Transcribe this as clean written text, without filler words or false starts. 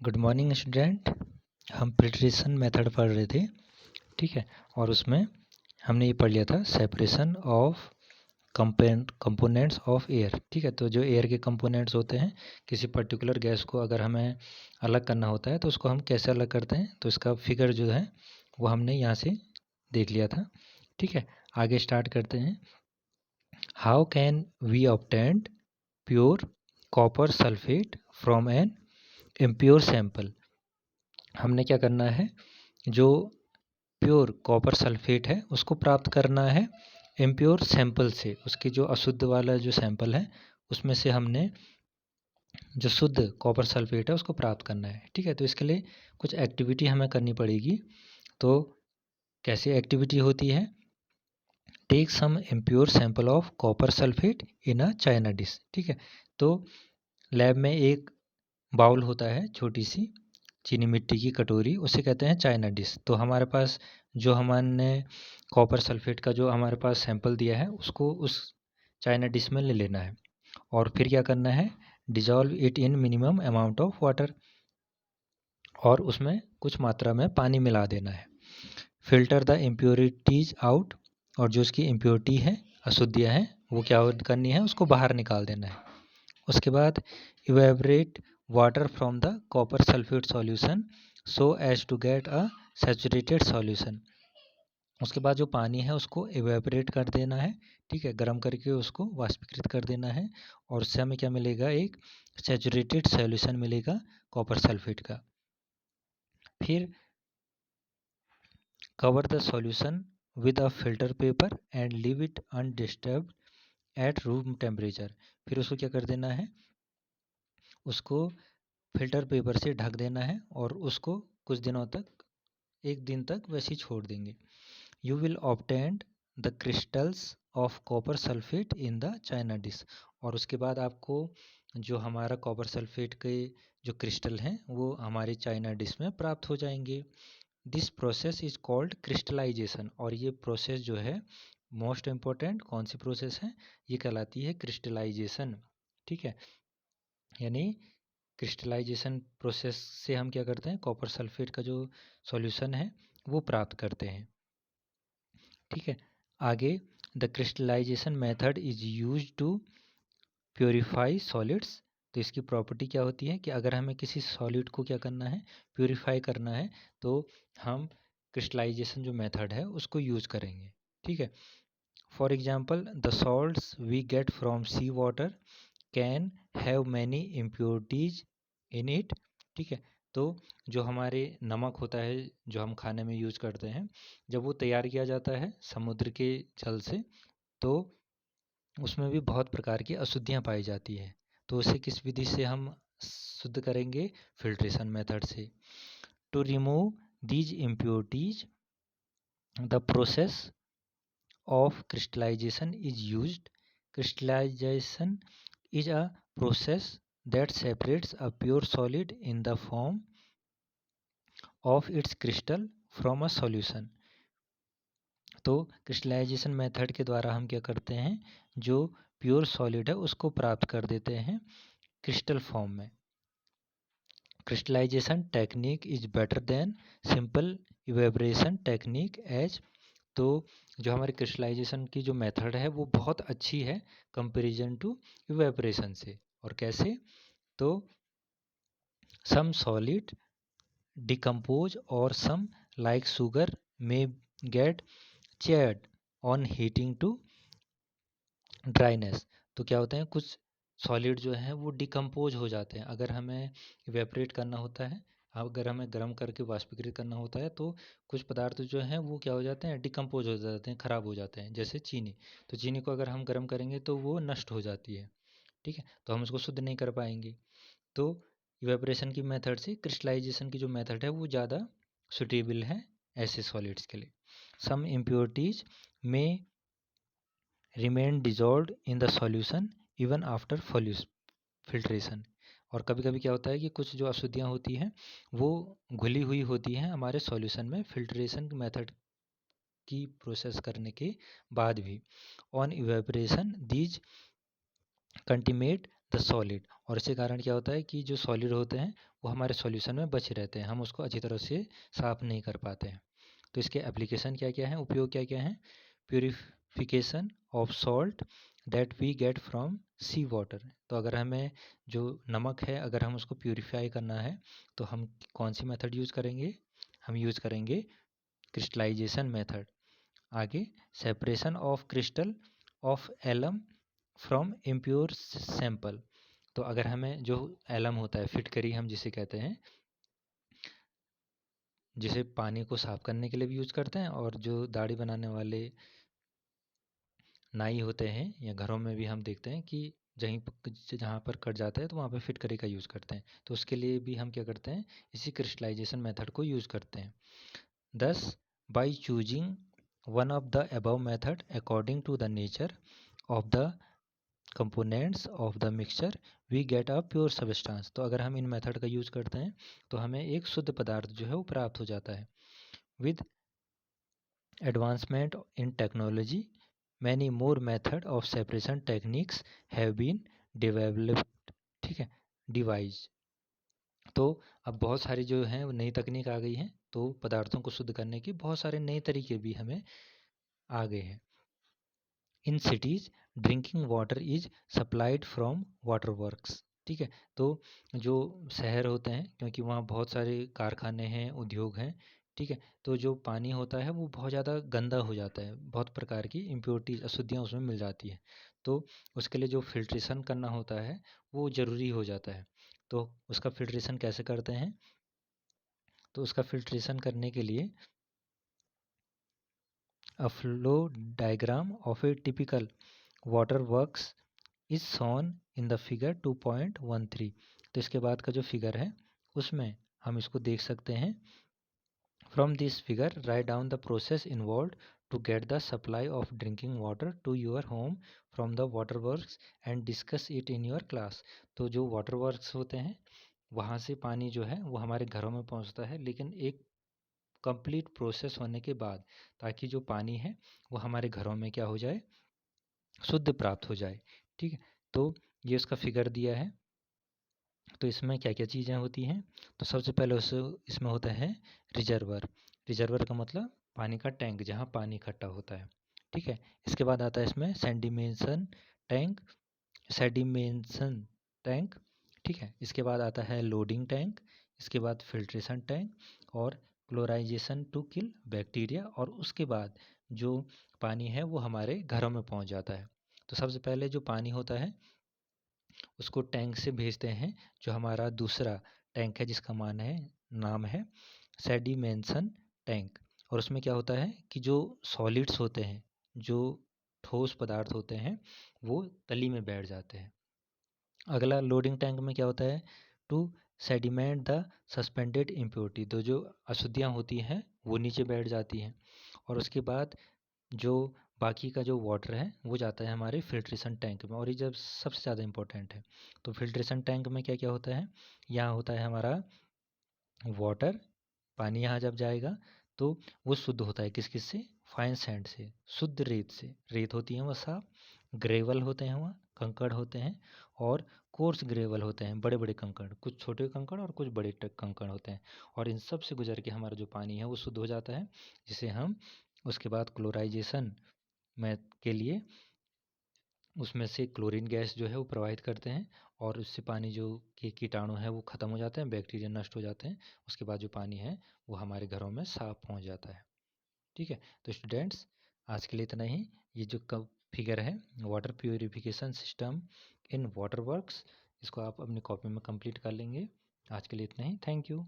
Good morning student. हम filtration method पढ़ रहे थे, ठीक है। और उसमें हमने ये पढ़ लिया था separation of components of air, ठीक है। तो जो एयर के कंपोनेंट्स होते हैं, किसी पर्टिकुलर गैस को अगर हमें अलग करना होता है तो उसको हम कैसे अलग करते हैं, तो इसका फिगर जो है वो हमने यहाँ से देख लिया था, ठीक है। आगे स्टार्ट करते हैं। How can we obtain pure copper sulphate from an impure sample. हमने क्या करना है, जो प्योर कॉपर सल्फेट है उसको प्राप्त करना है इम्प्योर सैंपल से। उसकी जो अशुद्ध वाला जो सैंपल है उसमें से हमने जो शुद्ध कॉपर सल्फेट है उसको प्राप्त करना है, ठीक है। तो इसके लिए कुछ एक्टिविटी हमें करनी पड़ेगी। तो कैसी एक्टिविटी होती है, take some impure sample of copper sulphate in a china dish, ठीक है। तो लैब में एक बाउल होता है, छोटी सी चीनी मिट्टी की कटोरी, उसे कहते हैं चाइना डिश। तो हमारे पास जो हमने कॉपर सल्फेट का जो हमारे पास सैंपल दिया है उसको उस चाइना डिश में ले लेना है और फिर क्या करना है, dissolve it in minimum amount of water, और उसमें कुछ मात्रा में पानी मिला देना है। फिल्टर द इम्प्योरिटीज आउट, और जो उसकी इम्प्योरिटी है, अशुद्धियाँ हैं, वो क्या करनी है, उसको बाहर निकाल देना है। उसके बाद evaporate water from the copper sulphate solution so as to get a saturated solution. उसके बाद जो पानी है उसको इवेपरेट कर देना है, ठीक है, गर्म करके उसको वाष्पीकृत कर देना है, और उससे हमें क्या मिलेगा, एक सैचुरेटेड सॉल्यूशन मिलेगा कॉपर सल्फेट का। फिर cover the solution with a filter paper and leave it undisturbed at room temperature. फिर उसको क्या कर देना है, उसको फिल्टर पेपर से ढक देना है और उसको कुछ दिनों तक, एक दिन तक वैसे ही छोड़ देंगे। You will obtain the crystals of copper sulphate in the China dish. और उसके बाद आपको जो हमारा कॉपर सल्फेट के जो क्रिस्टल हैं वो हमारे चाइना डिश में प्राप्त हो जाएंगे। This process is called crystallization. और ये प्रोसेस जो है मोस्ट इम्पोर्टेंट कौन सी प्रोसेस है, ये कहलाती है क्रिस्टलाइजेशन, ठीक है। यानी क्रिस्टलाइजेशन प्रोसेस से हम क्या करते हैं, कॉपर सल्फेट का जो सॉल्यूशन है वो प्राप्त करते हैं, ठीक है। आगे, the crystallization method is use to purify solids. तो इसकी प्रॉपर्टी क्या होती है कि अगर हमें किसी सॉलिड को क्या करना है, प्योरीफाई करना है, तो हम क्रिस्टलाइजेशन जो मेथड है उसको यूज करेंगे, ठीक है। For example, the salts we get from sea water can have many impurities in it, ठीक है। तो जो हमारे नमक होता है जो हम खाने में यूज करते हैं, जब वो तैयार किया जाता है समुद्र के जल से, तो उसमें भी बहुत प्रकार की अशुद्धियाँ पाई जाती है। तो उसे किस विधि से हम शुद्ध करेंगे, फिल्ट्रेशन मेथड से। To remove these impurities the process of crystallization is used. Crystallization is a process that separates a pure solid in the form of its crystal from a solution. तो क्रिस्टलाइजेशन मेथड के द्वारा हम क्या करते हैं, जो pure solid है उसको प्राप्त कर देते हैं क्रिस्टल फॉर्म में। Crystallization technique is better than simple evaporation technique as. तो जो हमारे क्रिस्टलाइजेशन की जो मेथड है वो बहुत अच्छी है कंपैरिजन टू इवेपरेशन से। और कैसे, तो सम सॉलिड डिकम्पोज और some like sugar may get charred on heating to dryness. तो क्या होता है, कुछ सॉलिड जो है वो डिकम्पोज हो जाते हैं अगर हमें इवेपरेट करना होता है, अगर हमें गर्म करके वाष्पीकृत करना होता है, तो कुछ पदार्थ जो हैं वो क्या हो जाते हैं, डिकम्पोज हो जाते हैं, खराब हो जाते हैं, जैसे चीनी। तो चीनी को अगर हम गर्म करेंगे तो वो नष्ट हो जाती है, ठीक है, तो हम उसको शुद्ध नहीं कर पाएंगे। तो इवेपरेशन की मेथड से क्रिस्टलाइजेशन की जो मेथड है वो ज़्यादा सुटेबल है ऐसे सॉलिड्स के लिए। सम इम्प्योरिटीज में remain dissolved in the solution even after filtration. और कभी कभी क्या होता है कि कुछ जो अशुद्धियाँ होती हैं वो घुली हुई होती हैं हमारे सॉल्यूशन में फिल्ट्रेशन मेथड की प्रोसेस करने के बाद भी। On evaporation these contaminate the solid. और इसके कारण क्या होता है कि जो सॉलिड होते हैं वो हमारे सॉल्यूशन में बचे रहते हैं, हम उसको अच्छी तरह से साफ नहीं कर पाते हैं। तो इसके एप्लीकेशन क्या क्या हैं, उपयोग क्या क्या हैं? Purification of salt that we get from sea water. तो अगर हमें जो नमक है अगर हम उसको प्यूरिफाई करना है तो हम कौन सी मेथड यूज़ करेंगे? हम यूज़ करेंगे क्रिस्टलाइजेशन मेथड। आगे, separation of crystal of alum from impure sample. तो अगर हमें जो एलम होता है, फिटकरी हम जिसे कहते हैं, जिसे पानी को साफ करने के लिए भी यूज़ करते हैं, और जो दाढ़ी बनाने वाले नाई होते हैं या घरों में भी हम देखते हैं कि जहाँ पर कट जाता है तो वहाँ पे फिटकरी का यूज़ करते हैं। तो उसके लिए भी हम क्या करते हैं, इसी क्रिस्टलाइजेशन मेथड को यूज़ करते हैं। Thus, by choosing one of the above method according to the nature of the components of the mixture, we get a pure substance। तो अगर हम इन मेथड का यूज़ करते हैं तो हमें एक शुद्ध पदार्थ जो है वो प्राप्त हो जाता है। With advancement in technology, many more method of separation techniques have been developed। ठीक है, डिवाइस। तो अब बहुत सारी जो हैं वो नई तकनीक आ गई हैं, तो पदार्थों को शुद्ध करने के बहुत सारे नए तरीके भी हमें आ गए हैं। In cities drinking water is supplied from water works. ठीक है, तो जो शहर होते हैं क्योंकि वहाँ बहुत सारे कारखाने हैं, उद्योग हैं, ठीक है, तो जो पानी होता है वो बहुत ज़्यादा गंदा हो जाता है, बहुत प्रकार की इम्प्योरिटीज अशुद्धियाँ उसमें मिल जाती है। तो उसके लिए जो फिल्ट्रेशन करना होता है वो ज़रूरी हो जाता है। तो उसका फिल्ट्रेशन कैसे करते हैं? तो उसका फिल्ट्रेशन करने के लिए a flow diagram of a typical water works is shown in the figure 2.13। तो इसके बाद का जो फिगर है उसमें हम इसको देख सकते हैं। From this figure, write down the process involved to get the supply of drinking water to your home from the water works and discuss it in your class। तो जो वाटर वर्क्स होते हैं वहाँ से पानी जो है वो हमारे घरों में पहुँचता है, लेकिन एक कंप्लीट प्रोसेस होने के बाद, ताकि जो पानी है वो हमारे घरों में क्या हो जाए, शुद्ध प्राप्त हो जाए। ठीक है, तो ये उसका फिगर दिया है। तो इसमें क्या क्या चीज़ें होती हैं? तो सबसे पहले इसमें होता है रिजर्वर। रिजर्वर का मतलब पानी का टैंक जहाँ पानी इकट्ठा होता है। ठीक है, इसके बाद आता है इसमें टैंक सेडिमेंशन टैंक। ठीक है, इसके बाद आता है लोडिंग टैंक, इसके बाद फिल्ट्रेशन टैंक और क्लोराइजेशन टू किल बैक्टीरिया, और उसके बाद जो पानी है वो हमारे घरों में पहुंच जाता है। तो सबसे पहले जो पानी होता है उसको टैंक से भेजते हैं, जो हमारा दूसरा टैंक है जिसका नाम है सेडिमेंशन टैंक। और उसमें क्या होता है कि जो सॉलिड्स होते हैं, जो ठोस पदार्थ होते हैं, वो तली में बैठ जाते हैं। अगला लोडिंग टैंक में क्या होता है? To sediment the suspended impurity. तो जो अशुद्धियाँ होती हैं वो नीचे बैठ जाती हैं, और उसके बाद जो बाकी का जो वाटर है वो जाता है हमारे फिल्ट्रेशन टैंक में। और ये जब सबसे ज़्यादा इम्पोर्टेंट है, तो फिल्ट्रेशन टैंक में क्या क्या होता है? यहाँ होता है हमारा वाटर, पानी यहाँ जब जाएगा तो वो शुद्ध होता है किस किस से? फाइन सैंड से, शुद्ध रेत से। रेत होती है वह साफ, ग्रेवल होते हैं वह कंकड़ होते हैं, और कोर्स ग्रेवल होते हैं बड़े बड़े कंकड़, कुछ छोटे कंकड़ और कुछ बड़े कंकड़ होते हैं। और इन सब से गुजर के हमारा जो पानी है वो शुद्ध हो जाता है, जिसे हम उसके बाद क्लोराइजेशन में के लिए उसमें से क्लोरीन गैस जो है वो प्रवाहित करते हैं, और उससे पानी जो के कीटाणु हैं वो ख़त्म हो जाते हैं, बैक्टीरिया नष्ट हो जाते हैं। उसके बाद जो पानी है वो हमारे घरों में साफ पहुंच जाता है। ठीक है, तो स्टूडेंट्स आज के लिए इतना ही। ये जो कब फिगर है water purification system in water works, इसको आप अपनी कॉपी में कंप्लीट कर लेंगे। आज के लिए इतना ही, थैंक यू।